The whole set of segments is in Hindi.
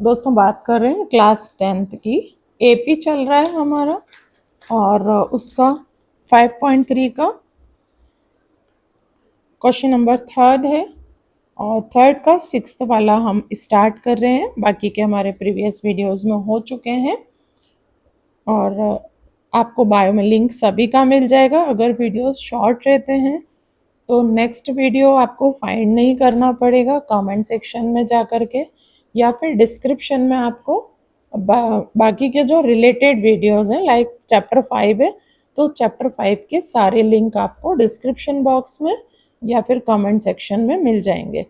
दोस्तों बात कर रहे हैं क्लास 10th की। एपी चल रहा है हमारा और उसका 5.3 का क्वेश्चन नंबर थर्ड है और थर्ड का सिक्स्थ वाला हम स्टार्ट कर रहे हैं। बाकी के हमारे प्रीवियस वीडियोस में हो चुके हैं और आपको बायो में लिंक सभी का मिल जाएगा। अगर वीडियोस शॉर्ट रहते हैं तो नेक्स्ट वीडियो आपको फाइंड नहीं करना पड़ेगा कमेंट सेक्शन में जा कर के, या फिर डिस्क्रिप्शन में आपको बाकी के जो रिलेटेड वीडियोस हैं लाइक चैप्टर 5 है तो चैप्टर 5 के सारे लिंक आपको डिस्क्रिप्शन बॉक्स में या फिर कमेंट सेक्शन में मिल जाएंगे।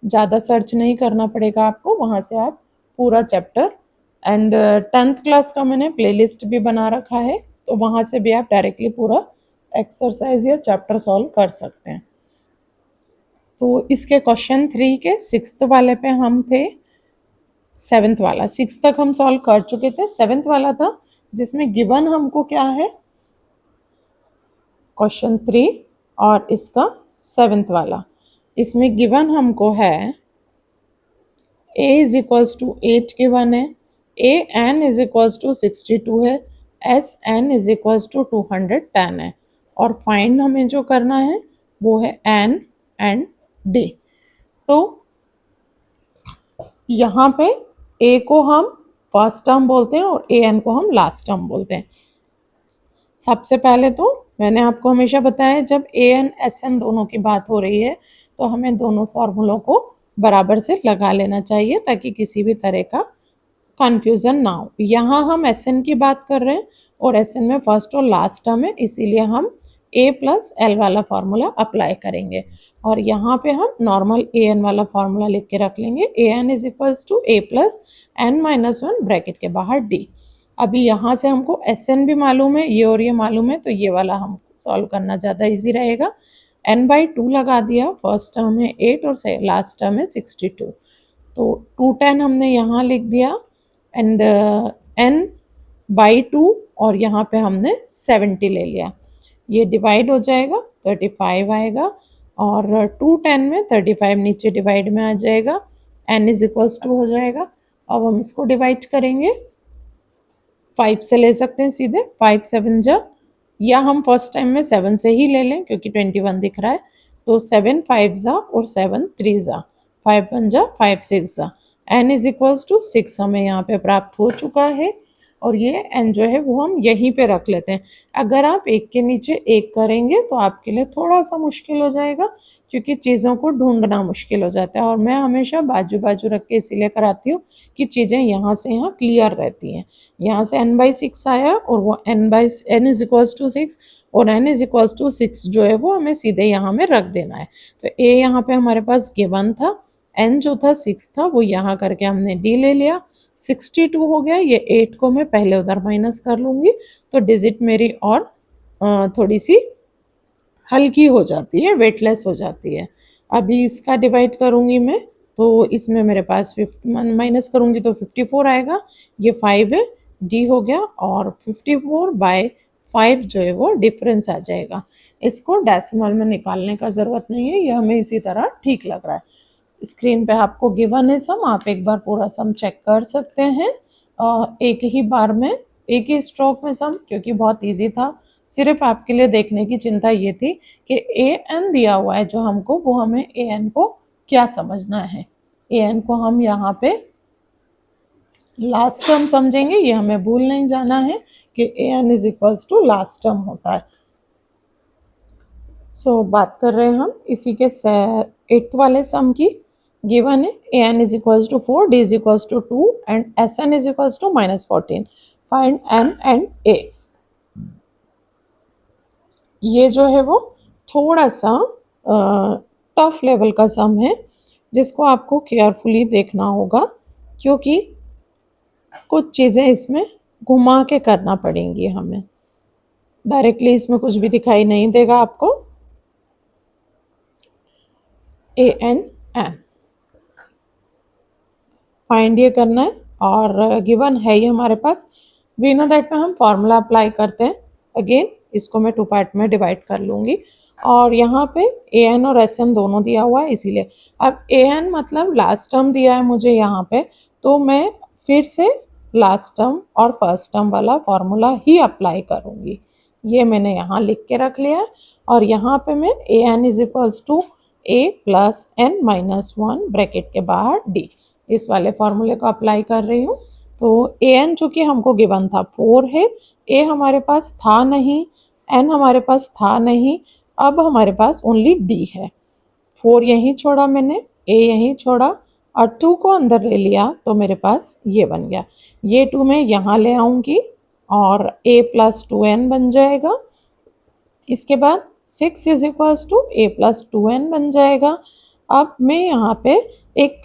ज़्यादा सर्च नहीं करना पड़ेगा आपको, वहाँ से आप पूरा चैप्टर एंड 10th क्लास का मैंने प्लेलिस्ट भी बना रखा है तो वहाँ से भी आप डायरेक्टली पूरा एक्सरसाइज या चैप्टर सॉल्व कर सकते हैं। तो इसके क्वेश्चन 3 के सिक्स्थ वाले पे हम थे। सेवेंथ वाला सिक्स तक हम सॉल्व कर चुके थे, सेवेंथ वाला था जिसमें गिवन हमको क्या है क्वेश्चन 3 और इसका सेवेंथ वाला। इसमें गिवन हमको है a is equals to 8 given है, a n is equals to 62 है, s n is equals to 210 है और फाइंड हमें जो करना है वो है n एंड d। तो यहाँ पे a को हम फर्स्ट टर्म बोलते हैं और a n को हम लास्ट टर्म बोलते हैं। सबसे पहले तो मैंने आपको हमेशा बताया जब a n s n दोनों की बात हो रही है तो हमें दोनों फॉर्मूलों को बराबर से लगा लेना चाहिए ताकि किसी भी तरह का कन्फ्यूज़न ना हो। यहाँ हम एस एन की बात कर रहे हैं और एस एन में फर्स्ट और लास्ट टर्म है, इसीलिए हम a प्लस एल वाला फार्मूला अप्लाई करेंगे और यहाँ पे हम नॉर्मल ए एन वाला फार्मूला लिख के रख लेंगे। A N is equals to A plus N minus one bracket के बाहर डी। अभी यहाँ से हमको एस एन भी मालूम है, ये और ये मालूम है, तो ये वाला हम सॉल्व करना ज़्यादा ईजी रहेगा। n/2 लगा दिया, फर्स्ट टर्म है 8 और लास्ट टर्म है 62, तो 210 हमने यहाँ लिख दिया एंड n/2 और यहाँ पे हमने 70 ले लिया। ये डिवाइड हो जाएगा 35 आएगा और 210 में 35 नीचे डिवाइड में आ जाएगा, n इज इक्वल्स टू हो जाएगा। अब हम इसको डिवाइड करेंगे 5 से ले सकते हैं सीधे, 5 7 जा, या हम फर्स्ट टाइम में 7 से ही ले लें क्योंकि 21 दिख रहा है, तो 7 5 जा और 7 3 जा, 5 1 जा 5 6 जा, n इज इक्वल्स टू 6 हमें यहाँ पे प्राप्त हो चुका है और ये n जो है वो हम यहीं पे रख लेते हैं। अगर आप एक के नीचे एक करेंगे तो आपके लिए थोड़ा सा मुश्किल हो जाएगा क्योंकि चीज़ों को ढूंढना मुश्किल हो जाता है और मैं हमेशा बाजू बाजू रख के इसीलिए कराती हूँ कि चीज़ें यहाँ से यहाँ क्लियर रहती हैं। यहाँ से n/6 आया और वो n इज इक्वल्स टू 6 और n इज इक्वल्स टू 6 जो है वो हमें सीधे यहाँ में रख देना है। तो a यहाँ पे हमारे पास गिवन था, n जो था 6 था वो यहाँ करके हमने d ले लिया, 62 हो गया। ये 8 को मैं पहले उधर माइनस कर लूँगी तो डिजिट मेरी और थोड़ी सी हल्की हो जाती है, वेटलेस हो जाती है। अभी इसका डिवाइड करूँगी मैं तो इसमें मेरे पास माइनस करूँगी तो 54 आएगा, ये 5 है, डी हो गया और 54/5 जो है वो डिफरेंस आ जाएगा। इसको डेसिमल में निकालने का ज़रूरत नहीं है, ये हमें इसी तरह ठीक लग रहा है। स्क्रीन पे आपको गिवन है सम, आप एक बार पूरा सम चेक कर सकते हैं एक ही बार में, एक ही स्ट्रोक में सम, क्योंकि बहुत इजी था। सिर्फ आपके लिए देखने की चिंता ये थी कि ए एन दिया हुआ है जो हमको, वो हमें ए एन को क्या समझना है। ए एन को हम यहाँ पे लास्ट टर्म समझेंगे, ये हमें भूल नहीं जाना है कि A N is equals to last term होता है। सो बात कर रहे हैं हम इसी के 8th वाले सम की। गिवन है A N is equals to 4, D is equals to 2 and S N is equals to -14। Find N and A. ये जो है वो थोड़ा सा टफ लेवल का सम है जिसको आपको केयरफुली देखना होगा क्योंकि कुछ चीज़ें इसमें घुमा के करना पड़ेंगी हमें। डायरेक्टली इसमें कुछ भी दिखाई नहीं देगा आपको। ए एन एन फाइंड ये करना है और गिवन है ये हमारे पास। वी नो दैट में हम फॉर्मूला अप्लाई करते हैं। अगेन इसको मैं 2 पार्ट में डिवाइड कर लूँगी और यहाँ पे ए एन और एस एन दोनों दिया हुआ है इसीलिए। अब ए एन मतलब लास्ट टर्म दिया है मुझे यहाँ पे, तो मैं फिर से लास्ट टर्म और फर्स्ट टर्म वाला फॉर्मूला ही अप्लाई करूँगी। ये मैंने यहाँ लिख के रख लिया और यहाँ पे मैं A N is equals to A plus N minus one bracket के बाहर डी, इस वाले फॉर्मूले को अप्लाई कर रही हूँ। तो ए एन चूँकि हमको गिवन था 4 है, ए हमारे पास था नहीं, एन हमारे पास था नहीं, अब हमारे पास ओनली डी है। 4 यहीं छोड़ा मैंने, ए यहीं छोड़ा और 2 को अंदर ले लिया तो मेरे पास ये बन गया। ये 2 मैं यहाँ ले आऊँगी और a प्लस 2n बन जाएगा। इसके बाद 6 is equals to a plus 2n बन जाएगा। अब मैं यहाँ पे एक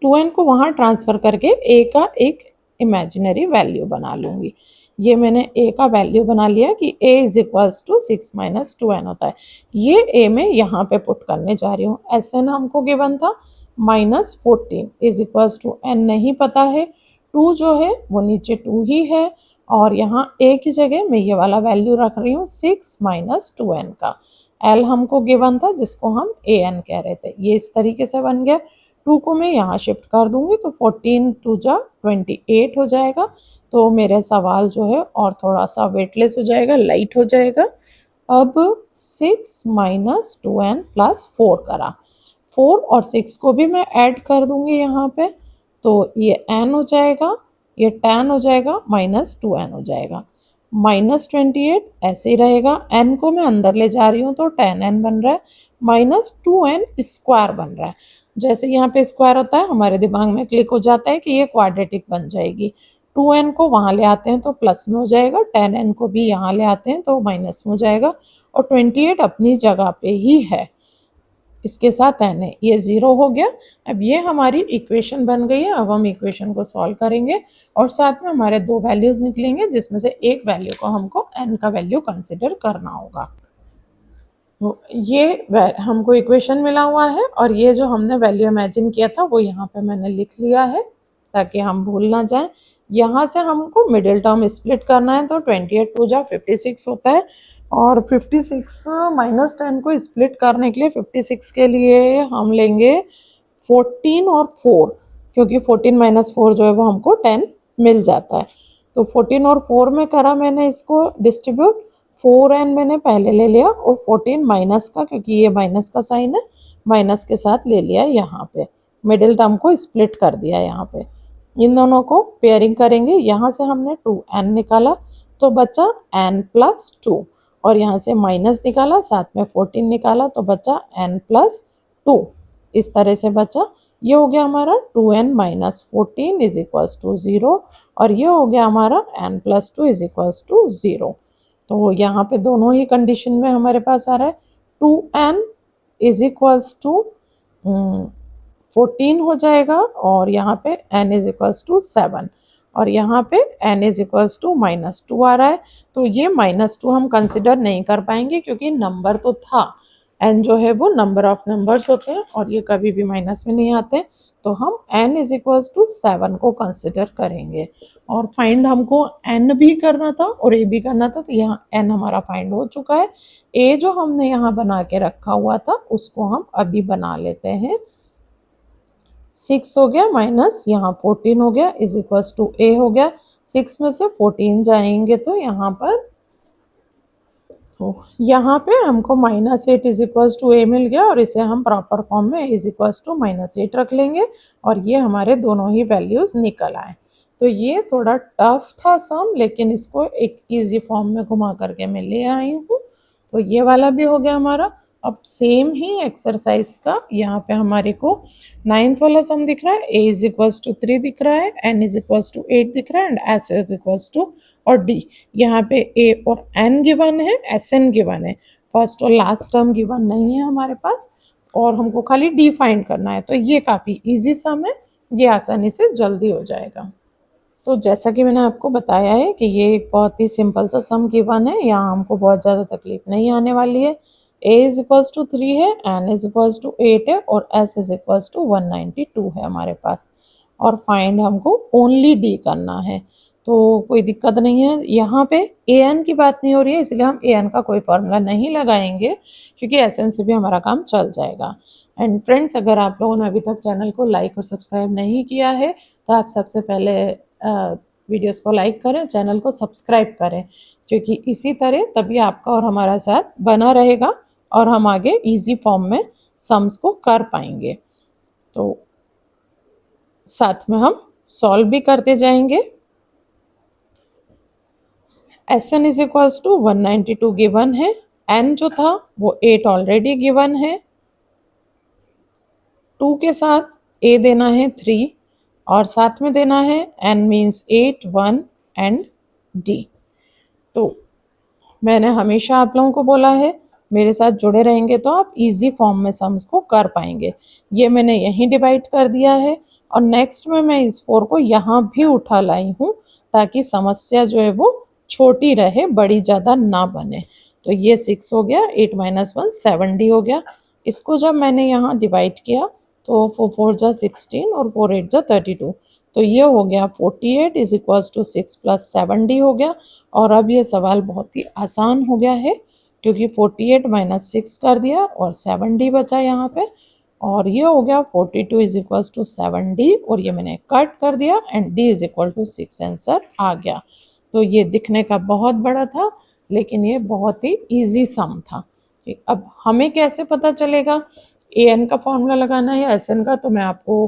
2n को वहाँ ट्रांसफ़र करके a का एक इमेजिनरी वैल्यू बना लूँगी। ये मैंने a का वैल्यू बना लिया कि a is equals to 6 minus 2n होता है। ये a मैं यहाँ पे पुट करने जा रही हूँ। Sn हमको गिवन था -14 इज इक्वल्स टू n नहीं पता है, 2 जो है वो नीचे 2 ही है और यहाँ a की जगह मैं ये वाला वैल्यू रख रही हूँ 6 माइनस 2n का। l हमको गिवन था जिसको हम an कह रहे थे। ये इस तरीके से बन गया। 2 को मैं यहाँ शिफ्ट कर दूंगी तो 14 2 जा 28 हो जाएगा। तो मेरे सवाल जो है और थोड़ा सा वेटलेस हो जाएगा, लाइट हो जाएगा। अब 6 माइनस 2n प्लस 4 करा, 4 और 6 को भी मैं ऐड कर दूंगी यहाँ पे, तो ये n हो जाएगा, ये 10 हो जाएगा, माइनस 2n हो जाएगा। -28 ऐसे ही रहेगा, n को मैं अंदर ले जा रही हूँ तो 10n बन रहा है, -2n स्क्वायर बन रहा है। जैसे यहाँ पे स्क्वायर होता है हमारे दिमाग में क्लिक हो जाता है कि ये क्वाड्रेटिक बन जाएगी। 2n को वहाँ ले आते हैं तो प्लस में हो जाएगा, 10n को भी यहाँ ले आते हैं तो माइनस में हो जाएगा और 28 अपनी जगह पे ही है, इसके साथ n है, ये 0 हो गया। अब ये हमारी इक्वेशन बन गई है। अब हम इक्वेशन को सॉल्व करेंगे और साथ में हमारे 2 वैल्यूज निकलेंगे जिसमें से एक वैल्यू को हमको n का वैल्यू कंसिडर करना होगा। तो ये हमको इक्वेशन मिला हुआ है और ये जो हमने वैल्यू इमेजिन किया था वो यहाँ पे मैंने लिख लिया है ताकि हम भूल ना जाएं। यहाँ से हमको मिडिल टर्म स्प्लिट करना है तो 28 2 जा 56 होता है और 56 माइनस 10 को स्प्लिट करने के लिए 56 के लिए हम लेंगे 14 और 4, क्योंकि 14 माइनस 4 जो है वो हमको 10 मिल जाता है। तो 14 और 4 में करा मैंने इसको डिस्ट्रीब्यूट, 4n मैंने पहले ले लिया और 14 माइनस का, क्योंकि ये माइनस का साइन है, माइनस के साथ ले लिया यहाँ पे, मिडिल टर्म को स्प्लिट कर दिया यहाँ पे। इन दोनों को पेयरिंग करेंगे, यहाँ से हमने 2n निकाला तो बचा n प्लस 2 और यहाँ से माइनस निकाला, साथ में 14 निकाला तो बचा n प्लस 2, इस तरह से बचा। ये हो गया हमारा 2n minus 14 is equals to 0 और ये हो गया हमारा n plus 2 is equals to 0। तो यहाँ पे दोनों ही कंडीशन में हमारे पास आ रहा है 2n इज इक्वल्स टू 14 हो जाएगा और यहाँ पे n इज इक्वल्स टू 7 और यहाँ पे n इज इक्वल्स टू -2 आ रहा है। तो ये -2 हम कंसिडर नहीं कर पाएंगे क्योंकि नंबर तो था, n जो है वो नंबर ऑफ नंबर्स होते हैं और ये कभी भी माइनस में नहीं आते, तो हम n इज इक्वल्स टू 7 को कंसिडर करेंगे। और फाइंड हमको n भी करना था और a भी करना था, तो यहाँ n हमारा फाइंड हो चुका है। a जो हमने यहाँ बना के रखा हुआ था उसको हम अभी बना लेते हैं। 6 हो गया माइनस यहाँ 14 हो गया इज इक्वल्स टू a हो गया, 6 में से 14 जाएंगे तो यहाँ पर, तो यहाँ पे हमको -8 इज इक्वल्स टू a मिल गया और इसे हम प्रॉपर फॉर्म में इज इक्वल्स टू -8 रख लेंगे और ये हमारे दोनों ही वैल्यूज निकल आए। तो ये थोड़ा टफ था सम, लेकिन इसको एक इजी फॉर्म में घुमा करके मैं ले आई हूँ। तो ये वाला भी हो गया हमारा। अब सेम ही एक्सरसाइज का यहाँ पे हमारे को 9th वाला सम दिख रहा है, a इज इक्वल्स टू 3 दिख रहा है, n इज इक्वल्स टू 8 दिख रहा है and s is equals to और d। यहाँ पे a और n गिवन है, sn गिवन है, फर्स्ट और लास्ट टर्म गिवन नहीं है हमारे पास और हमको खाली d फाइंड करना है। तो ये काफ़ी इजी सम है, ये आसानी से जल्दी हो जाएगा। तो जैसा कि मैंने आपको बताया है कि ये एक बहुत ही सिंपल सा सम गिवन है, यहाँ हमको बहुत ज़्यादा तकलीफ नहीं आने वाली है। a इज इक्वल्स टू 3 है, n इज इक्वल्स टू 8 है और s इज इक्वल्स टू 192 है हमारे पास और फाइंड हमको ओनली d करना है। तो कोई दिक्कत नहीं है, यहाँ पे an की बात नहीं हो रही है इसलिए हम an का कोई फॉर्मूला नहीं लगाएंगे क्योंकि sn से भी हमारा काम चल जाएगा। एंड फ्रेंड्स, अगर आप लोगों ने अभी तक चैनल को लाइक और सब्सक्राइब नहीं किया है तो आप सबसे पहले वीडियोस को लाइक करें, चैनल को सब्सक्राइब करें, क्योंकि इसी तरह तभी आपका और हमारा साथ बना रहेगा और हम आगे इजी फॉर्म में सम्स को कर पाएंगे। तो साथ में हम सॉल्व भी करते जाएंगे। Sn is equals to 192 given है, n जो था वो 8 ऑलरेडी गिवन है, 2 के साथ a देना है 3 और साथ में देना है n मीन्स 8, 1 एंड d। तो मैंने हमेशा आप लोगों को बोला है मेरे साथ जुड़े रहेंगे तो आप इजी फॉर्म में सम्स को कर पाएंगे। ये मैंने यहीं डिवाइड कर दिया है और नेक्स्ट में मैं इस 4 को यहाँ भी उठा लाई हूँ ताकि समस्या जो है वो छोटी रहे, बड़ी ज़्यादा ना बने। तो ये 6 हो गया, 8 माइनस 1 7d हो गया। इसको जब मैंने यहाँ डिवाइड किया तो 4 4 जा 16 और 4 8 जा 32, तो ये हो गया 48 is equals to 6 plus 7d हो गया। और अब ये सवाल बहुत ही आसान हो गया है क्योंकि 48 माइनस 6 कर दिया और 7d बचा यहाँ पे, और ये हो गया 42 इज इक्वल्स टू 7d और ये मैंने कट कर दिया and d is equal to 6 answer आ गया। तो ये दिखने का बहुत बड़ा था लेकिन ये बहुत ही इजी सम था। अब हमें कैसे पता चलेगा an का फॉर्मूला लगाना है या sn का, तो मैं आपको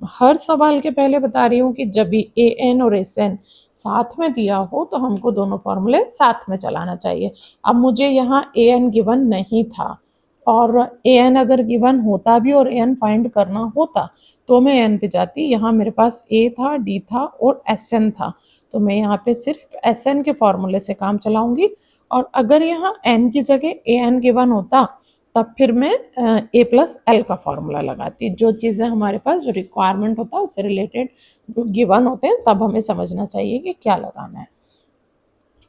हर सवाल के पहले बता रही हूँ कि जब भी an और sn साथ में दिया हो तो हमको दोनों फॉर्मूले साथ में चलाना चाहिए। अब मुझे यहाँ an गिवन नहीं था और an अगर गिवन होता भी और an फाइंड करना होता तो मैं n पे जाती। यहाँ मेरे पास a था, d था और sn था, तो मैं यहाँ पे सिर्फ sn के फॉर्मूले से काम चलाऊंगी। और अगर यहाँ n की जगह an गिवन होता तब फिर मैं a प्लस एल का फॉर्मूला लगाती। जो चीज़ें हमारे पास जो रिक्वायरमेंट होता है उससे रिलेटेड जो गिवन होते हैं तब हमें समझना चाहिए कि क्या लगाना है।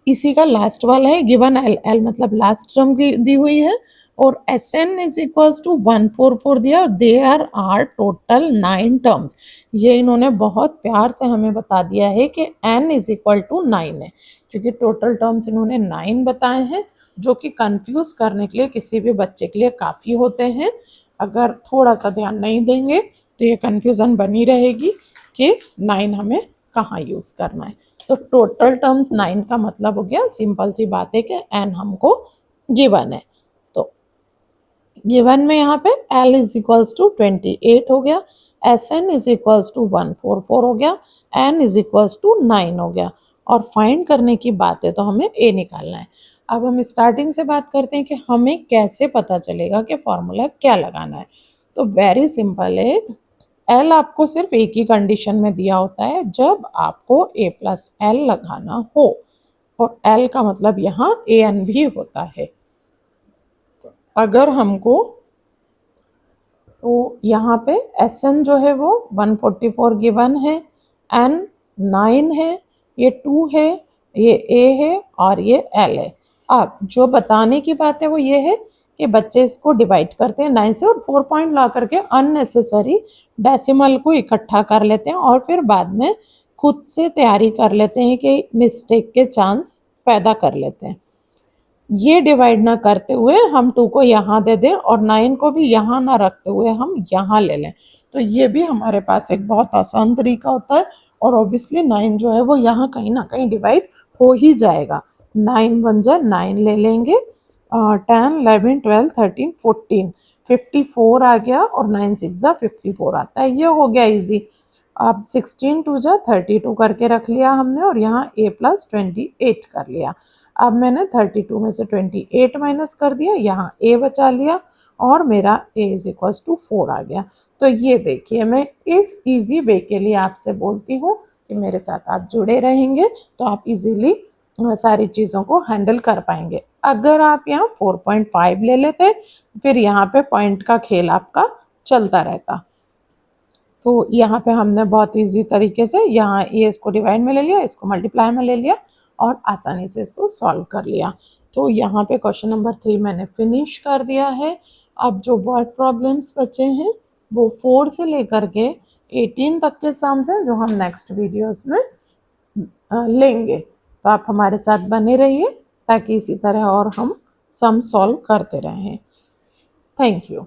इसी का लास्ट वाला है गिवन एल, एल मतलब लास्ट टर्म की दी हुई है और Sn इज इक्वल्स टू 144 दिया। There are total 9 terms. ये इन्होंने बहुत प्यार से हमें बता दिया है कि n इज इक्वल टू 9 है, क्योंकि टोटल टर्म्स इन्होंने 9 बताए हैं जो कि कंफ्यूज करने के लिए किसी भी बच्चे के लिए काफ़ी होते हैं। अगर थोड़ा सा ध्यान नहीं देंगे तो ये कंफ्यूजन बनी रहेगी कि 9 हमें कहाँ यूज़ करना है। तो टोटल टर्म्स 9 का मतलब हो गया, सिंपल सी बात है कि n हमको गिवन है। तो गिवन में यहाँ पे l इज इक्वल्स टू 28 हो गया, Sn इज इक्वल्स टू 144 हो गया, n इज इक्वल्स टू 9 हो गया और फाइंड करने की बात है तो हमें a निकालना है। अब हम स्टार्टिंग से बात करते हैं कि हमें कैसे पता चलेगा कि फॉर्मूला क्या लगाना है। तो वेरी सिंपल है, एल आपको सिर्फ एक ही कंडीशन में दिया होता है जब आपको a प्लस एल लगाना हो, और एल का मतलब यहाँ ए एन भी होता है। अगर हमको तो यहाँ पे एस एन जो है वो 144 गिवन है, एन 9 है, ये 2 है, ये ए है और ये एल है। अब जो बताने की बात है वो ये है कि बच्चे इसको डिवाइड करते हैं 9 से और 4 पॉइंट ला करके अननेसेसरी डेसिमल को इकट्ठा कर लेते हैं और फिर बाद में खुद से तैयारी कर लेते हैं कि मिस्टेक के चांस पैदा कर लेते हैं। ये डिवाइड ना करते हुए हम 2 को यहाँ दे दें और 9 को भी यहाँ ना रखते हुए हम यहाँ ले लें, तो ये भी हमारे पास एक बहुत आसान तरीका होता है। और ऑब्वियसली 9 जो है वो यहाँ कहीं ना कहीं डिवाइड हो ही जाएगा। 9 1 जा 9 ले लेंगे, 10 11 12 13 14 54 आ गया और 9 6 जा 54 आता है। ये हो गया इजी। अब 16 2 जा 32 करके रख लिया हमने और यहाँ a प्लस 28 कर लिया। अब मैंने 32 में से 28 माइनस कर दिया, यहाँ a बचा लिया और मेरा a इज इक्वल टू 4 आ गया। तो ये देखिए, मैं इस इजी वे के लिए आपसे बोलती हूँ कि मेरे साथ आप जुड़े रहेंगे तो आप इजीली सारी चीज़ों को हैंडल कर पाएंगे। अगर आप यहाँ 4.5 ले लेते फिर यहाँ पे पॉइंट का खेल आपका चलता रहता। तो यहाँ पे हमने बहुत इजी तरीके से यहाँ ये इसको डिवाइड में ले लिया, इसको मल्टीप्लाई में ले लिया और आसानी से इसको सॉल्व कर लिया। तो यहाँ पे क्वेश्चन नंबर 3 मैंने फिनिश कर दिया है। अब जो वर्ड प्रॉब्लम्स बचे हैं वो 4 से लेकर के 18 तक के सम्स हैं जो हम नेक्स्ट वीडियोस में लेंगे। तो आप हमारे साथ बने रहिए ताकि इसी तरह और हम सम सॉल्व करते रहें। Thank you.